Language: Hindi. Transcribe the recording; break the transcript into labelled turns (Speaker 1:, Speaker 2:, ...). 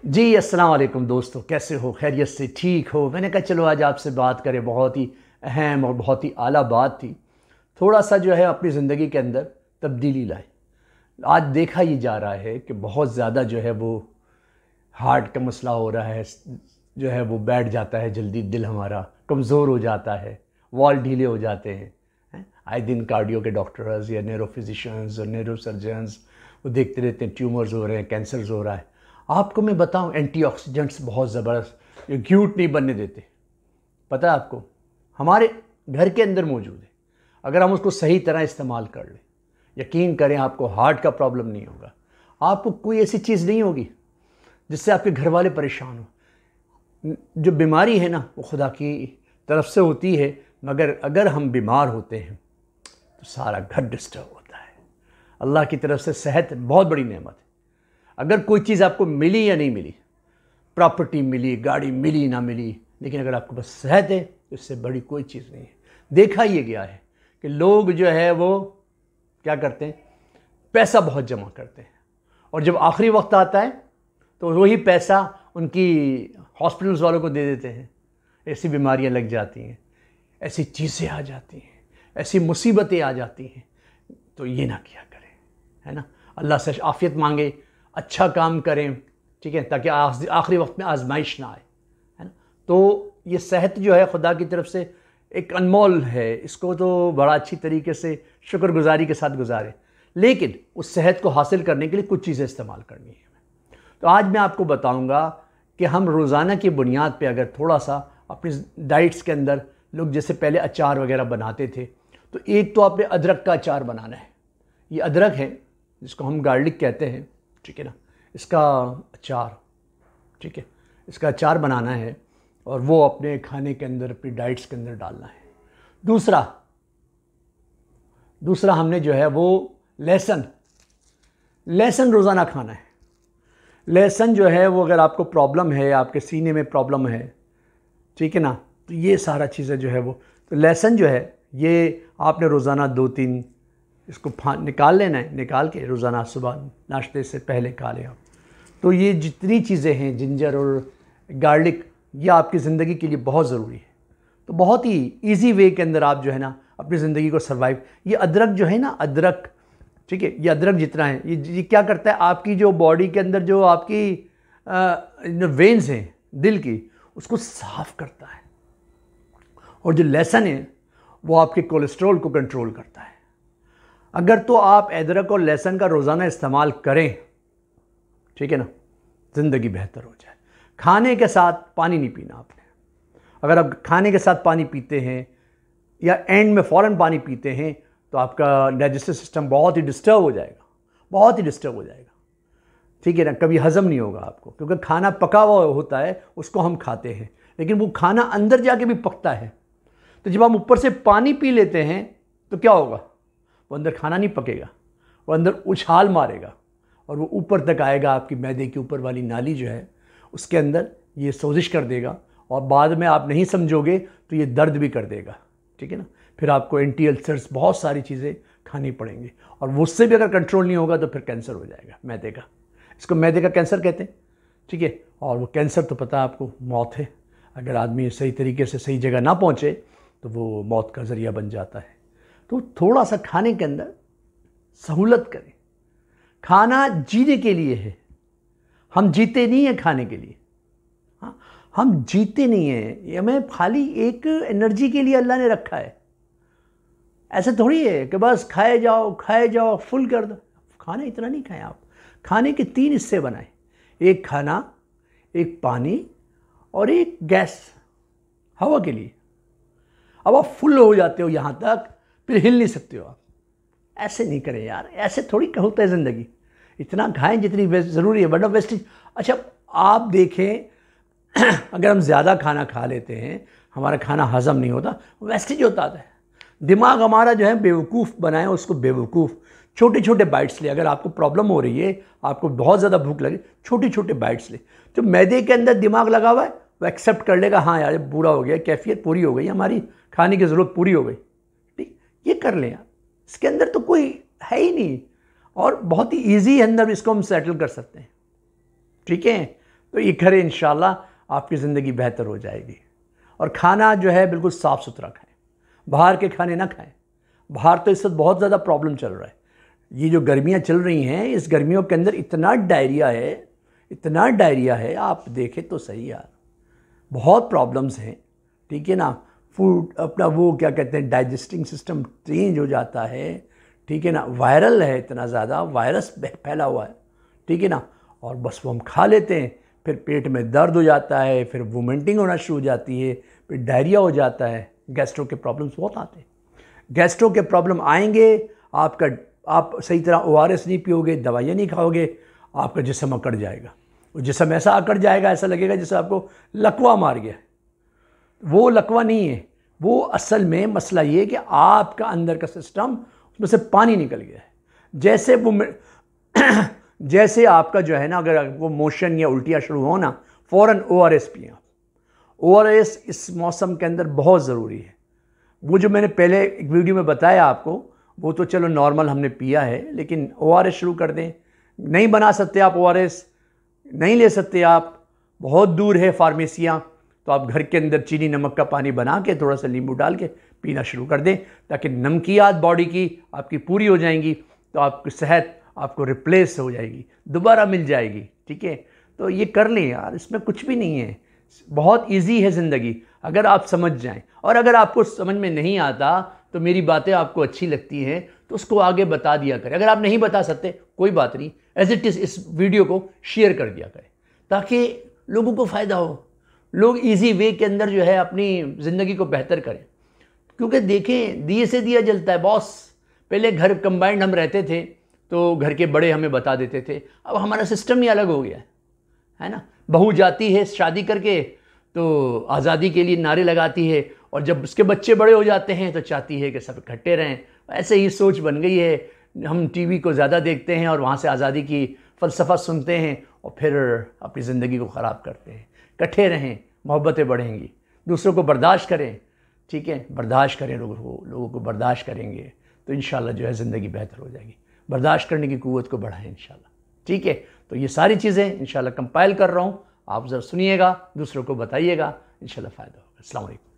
Speaker 1: जी अस्सलाम वालेकुम दोस्तों, कैसे हो? खैरियत से ठीक हो? मैंने कहा चलो आज आपसे बात करें। बहुत ही अहम और बहुत ही आला बात थी। थोड़ा सा जो है अपनी ज़िंदगी के अंदर तब्दीली लाए। आज देखा ही जा रहा है कि बहुत ज़्यादा जो है वो हार्ट का मसला हो रहा है, जो है वो बैठ जाता है जल्दी, दिल हमारा कमज़ोर हो जाता है, वॉल ढीले हो जाते हैं। आए दिन कार्डियो के डॉक्टर्स या न्यूरो फिजिशियंस और न्यूरो सर्जन्स वो देखते रहते हैं ट्यूमर्स हो रहे हैं, कैंसर्स हो रहा है। आपको मैं बताऊं, एंटीऑक्सीडेंट्स बहुत ज़बरदस्त, ये ग्यूट नहीं बनने देते। पता है आपको, हमारे घर के अंदर मौजूद है। अगर हम उसको सही तरह इस्तेमाल कर लें, यकीन करें आपको हार्ट का प्रॉब्लम नहीं होगा। आपको कोई ऐसी चीज़ नहीं होगी जिससे आपके घर वाले परेशान हो। जो बीमारी है ना, वो खुदा की तरफ से होती है, मगर अगर हम बीमार होते हैं तो सारा घर डिस्टर्ब होता है। अल्लाह की तरफ से सेहत बहुत बड़ी नेमत है। अगर कोई चीज़ आपको मिली या नहीं मिली, प्रॉपर्टी मिली, गाड़ी मिली ना मिली, लेकिन अगर आपके पास सेहत है तो इससे बड़ी कोई चीज़ नहीं है। देखा ये गया है कि लोग जो है वो क्या करते हैं, पैसा बहुत जमा करते हैं, और जब आखिरी वक्त आता है तो वही पैसा उनकी हॉस्पिटल्स वालों को दे देते हैं। ऐसी बीमारियां लग जाती हैं, ऐसी चीज़ें आ जाती हैं, ऐसी मुसीबतें आ जाती हैं। तो ये ना किया करें, है ना। अल्लाह से आफियत मांगे, अच्छा काम करें, ठीक है, ताकि आखिरी वक्त में आजमाइश ना आए, है ना। तो ये सेहत जो है खुदा की तरफ से एक अनमोल है, इसको तो बड़ा अच्छी तरीके से शुक्रगुजारी के साथ गुजारें। लेकिन उस सेहत को हासिल करने के लिए कुछ चीज़ें इस्तेमाल करनी है। तो आज मैं आपको बताऊंगा कि हम रोज़ाना की बुनियाद पे अगर थोड़ा सा अपनी डाइट्स के अंदर, लोग जैसे पहले अचार वगैरह बनाते थे, तो एक तो आपने अदरक का अचार बनाना है। ये अदरक है जिसको हम गार्लिक कहते हैं, ठीक है ना, इसका अचार, ठीक है, इसका अचार बनाना है और वो अपने खाने के अंदर, अपनी डाइट्स के अंदर डालना है। दूसरा हमने जो है वो लहसुन रोज़ाना खाना है। लहसुन जो है वो, अगर आपको प्रॉब्लम है, आपके सीने में प्रॉब्लम है, ठीक है ना, तो ये सारा चीज़ें जो है वो, तो लहसुन जो है ये आपने रोज़ाना 2-3 इसको निकाल लेना है। निकाल के रोज़ाना सुबह नाश्ते से पहले खा लें आप। तो ये जितनी चीज़ें हैं, जिंजर और गार्लिक, ये आपकी ज़िंदगी के लिए बहुत ज़रूरी है। तो बहुत ही इजी वे के अंदर आप जो है ना अपनी ज़िंदगी को सर्वाइव, ये अदरक जो है ना, अदरक, ठीक है, ये अदरक जितना है, ये क्या करता है, आपकी जो बॉडी के अंदर जो आपकी वेन्स हैं दिल की, उसको साफ़ करता है। और जो लहसुन है वो आपके कोलेस्ट्रॉल को कंट्रोल करता है। अगर तो आप अदरक और लहसुन का रोज़ाना इस्तेमाल करें, ठीक है ना, ज़िंदगी बेहतर हो जाए। खाने के साथ पानी नहीं पीना आपने। अगर आप खाने के साथ पानी पीते हैं या एंड में फ़ौरन पानी पीते हैं तो आपका डाइजेस्टिव सिस्टम बहुत ही डिस्टर्ब हो जाएगा, बहुत ही डिस्टर्ब हो जाएगा, ठीक है ना। कभी हज़म नहीं होगा आपको, क्योंकि खाना पका हुआ होता है, उसको हम खाते हैं, लेकिन वो खाना अंदर जाके भी पकता है। तो जब हम ऊपर से पानी पी लेते हैं तो क्या होगा, वो अंदर खाना नहीं पकेगा, वो अंदर उछाल मारेगा और वो ऊपर तक आएगा। आपकी मैदे की ऊपर वाली नाली जो है उसके अंदर ये सोजिश कर देगा, और बाद में आप नहीं समझोगे तो ये दर्द भी कर देगा, ठीक है ना। फिर आपको एंटी अल्सर्स, बहुत सारी चीज़ें खानी पड़ेंगी, और उससे भी अगर कंट्रोल नहीं होगा तो फिर कैंसर हो जाएगा मैदे का। इसको मैदे का कैंसर कहते हैं, ठीक है। और वो कैंसर तो पता है आपको, मौत है। अगर आदमी सही तरीके से सही जगह ना पहुँचे तो वो मौत का ज़रिया बन जाता है। तो थोड़ा सा खाने के अंदर सहूलत करें। खाना जीने के लिए है, हम जीते नहीं हैं खाने के लिए। हाँ, हम जीते नहीं हैं, ये हमें खाली एक एनर्जी के लिए अल्लाह ने रखा है। ऐसे थोड़ी है कि बस खाए जाओ फुल कर दो। खाना इतना नहीं खाएं आप। खाने के 3 हिस्से बनाएं, एक खाना, एक पानी और एक गैस, हवा के लिए। अब आप फुल हो जाते हो यहाँ तक, फिर हिल नहीं सकते हो आप। ऐसे नहीं करें यार, ऐसे थोड़ी होता है ज़िंदगी। इतना खाएं जितनी ज़रूरी है, वरना वेस्टेज। अच्छा आप देखें, अगर हम ज़्यादा खाना खा लेते हैं, हमारा खाना हज़म नहीं होता, वेस्टेज होता है। दिमाग हमारा जो है बेवकूफ़ बनाए, उसको बेवकूफ़। छोटे छोटे बाइट्स ले। अगर आपको प्रॉब्लम हो रही है, आपको बहुत ज़्यादा भूख लगे, छोटे छोटे बाइट्स ले। जो मैदे के अंदर दिमाग लगा हुआ है वो एक्सेप्ट कर लेगा, हाँ यार पूरा हो गया, कैफियत पूरी हो गई, हमारी खाने की ज़रूरत पूरी हो गई, ठीक, ये कर लें यार। इसके अंदर तो कोई है ही नहीं, और बहुत ही ईजी अंदर इसको हम सेटल कर सकते हैं, ठीक है। तो ये करें, इंशाल्लाह आपकी ज़िंदगी बेहतर हो जाएगी। और खाना जो है बिल्कुल साफ़ सुथरा खाएं, बाहर के खाने ना खाएं। बाहर तो इस वक्त बहुत ज़्यादा प्रॉब्लम चल रहा है। ये जो गर्मियाँ चल रही हैं, इस गर्मियों के अंदर इतना डायरिया है, इतना डायरिया है, आप देखें तो सही यार, बहुत प्रॉब्लम्स हैं, ठीक है ना। फूड अपना वो क्या कहते हैं, डाइजेस्टिंग सिस्टम चेंज हो जाता है, ठीक है ना। वायरल है, इतना ज़्यादा वायरस फैला हुआ है, ठीक है ना। और बस वो हम खा लेते हैं, फिर पेट में दर्द हो जाता है, फिर वोमिटिंग होना शुरू हो जाती है, फिर डायरिया हो जाता है। गैस्ट्रो के प्रॉब्लम्स बहुत आते हैं। गैस्ट्रो के प्रॉब्लम आएंगे, आप सही तरह ORS नहीं पियोगे, दवाइयाँ नहीं खाओगे, आपका जिस्म अकड़ जाएगा। वो जिस्म ऐसा अकड़ जाएगा, ऐसा लगेगा जैसे आपको लकवा मार गया। वो लकवा नहीं है, वो असल में मसला ये है कि आपका अंदर का सिस्टम, उसमें से पानी निकल गया है। जैसे वो जैसे आपका जो है ना, अगर वो मोशन या उल्टियाँ शुरू हो ना, फ़ौरन ORS पिए आप। ORS इस मौसम के अंदर बहुत ज़रूरी है। वो जो मैंने पहले एक वीडियो में बताया आपको, वो तो चलो नॉर्मल हमने पिया है, लेकिन ORS शुरू कर दें। नहीं बना सकते आप ORS, नहीं ले सकते आप, बहुत दूर है फार्मेसियाँ, तो आप घर के अंदर चीनी नमक का पानी बना के थोड़ा सा नींबू डाल के पीना शुरू कर दें, ताकि नमकियात बॉडी की आपकी पूरी हो जाएंगी, तो आपकी सेहत आपको रिप्लेस हो जाएगी, दोबारा मिल जाएगी, ठीक है। तो ये कर लें यार, इसमें कुछ भी नहीं है, बहुत इजी है ज़िंदगी, अगर आप समझ जाएं। और अगर आपको समझ में नहीं आता, तो मेरी बातें आपको अच्छी लगती हैं तो उसको आगे बता दिया करें। अगर आप नहीं बता सकते, कोई बात नहीं, एज इट इज़ इस वीडियो को शेयर कर दिया करें, ताकि लोगों को फ़ायदा हो, लोग इजी वे के अंदर जो है अपनी ज़िंदगी को बेहतर करें। क्योंकि देखें, दिए से दिया जलता है बॉस। पहले घर कंबाइंड हम रहते थे, तो घर के बड़े हमें बता देते थे। अब हमारा सिस्टम ही अलग हो गया है ना। बहू जाती है शादी करके तो आज़ादी के लिए नारे लगाती है, और जब उसके बच्चे बड़े हो जाते हैं तो चाहती है कि सब इकट्ठे रहें। ऐसे ही सोच बन गई है। हम टीवी को ज़्यादा देखते हैं और वहाँ से आज़ादी की फ़लसफ़ा सुनते हैं और फिर अपनी ज़िंदगी को ख़राब करते हैं। इकट्ठे रहें, मोहब्बतें बढ़ेंगी, दूसरों को बर्दाश्त करें, ठीक है, बर्दाश्त करें, लोगों को बर्दाश्त करेंगे तो इंशाल्लाह जो है ज़िंदगी बेहतर हो जाएगी। बर्दाश्त करने की क़ुव्वत को बढ़ाएं इंशाल्लाह, ठीक है। तो ये सारी चीज़ें इंशाल्लाह कंपाइल कर रहा हूँ, आप ज़रा सुनिएगा, दूसरों को बताइएगा, इंशाल्लाह फ़ायदा होगा। अस्सलाम वालेकुम।